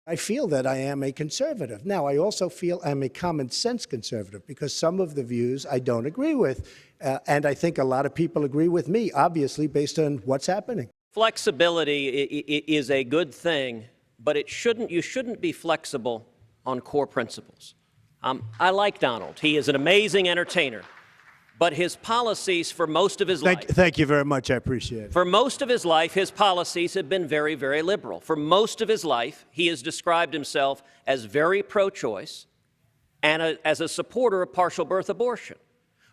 I feel that I am a conservative. Now, I also feel I'm a common sense conservative because some of the views I don't agree with. And I think a lot of people agree with me, obviously, based on what's happening. Flexibility is a good thing, but you shouldn't be flexible on core principles. I like Donald. He is an amazing entertainer. But his policies for most of his life... Thank you very much. I appreciate it. For most of his life, his policies have been very, very liberal. For most of his life, he has described himself as very pro-choice and as a supporter of partial birth abortion.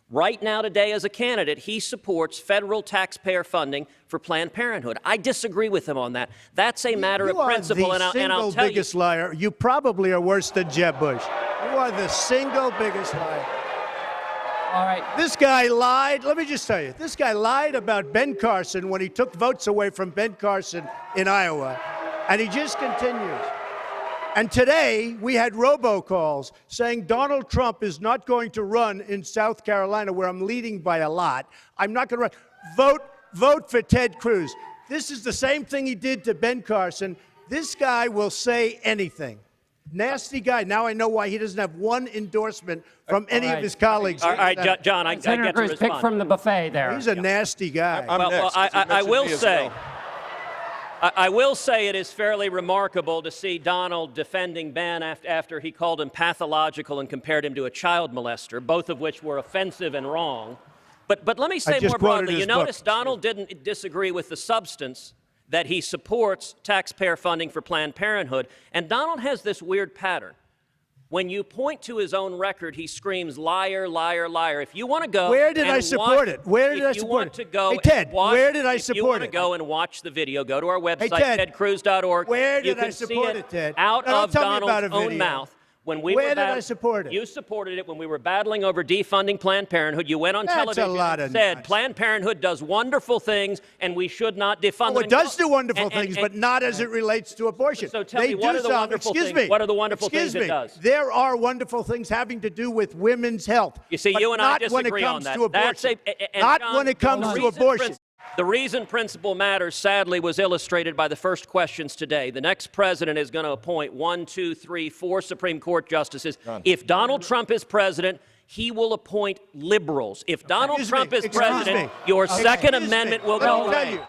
Right now, today, as a candidate, he supports federal taxpayer funding for Planned Parenthood. I disagree with him on that. That's a matter of principle, and I'll tell you... You are the single biggest liar. You probably are worse than Jeb Bush. You are the single biggest liar. All right. This guy lied. Let me just tell you, this guy lied about Ben Carson when he took votes away from Ben Carson in Iowa, and he just continues. And today, we had robocalls saying Donald Trump is not going to run in South Carolina, where I'm leading by a lot. I'm not going to run. Vote for Ted Cruz. This is the same thing he did to Ben Carson. This guy will say anything. Nasty guy. Now I know why he doesn't have one endorsement from any of his colleagues. All right, John, I get to respond. Pick from the buffet there. He's a nasty guy. I will say it is fairly remarkable to see Donald defending Ben after he called him pathological and compared him to a child molester, both of which were offensive and wrong. But let me say more broadly, you notice Donald didn't disagree with the substance, that he supports taxpayer funding for Planned Parenthood. And Donald has this weird pattern. When you point to his own record, he screams, liar, liar, liar. If you want to go... Where did I support it? Where did I support it? Hey, Ted, where did I support it? If you want to go and watch the video, go to our website, tedcruz.org. Where did I support it, Ted? Out of Donald's own mouth. Where did I support it? You supported it when we were battling over defunding Planned Parenthood. You went on television and said Planned Parenthood does wonderful things and we should not defund them. Oh, it does do wonderful things, but not as it relates to abortion. So tell me, what are the wonderful things? What are the wonderful things it does? There are wonderful things having to do with women's health. You see, you and I disagree on that. Not when it comes to abortion. The reason principle matters, sadly, was illustrated by the first questions today. The next president is going to appoint 1, 2, 3, 4 Supreme Court justices. If Donald Trump is president, he will appoint liberals. If Donald Trump is president, your Second Amendment will go away.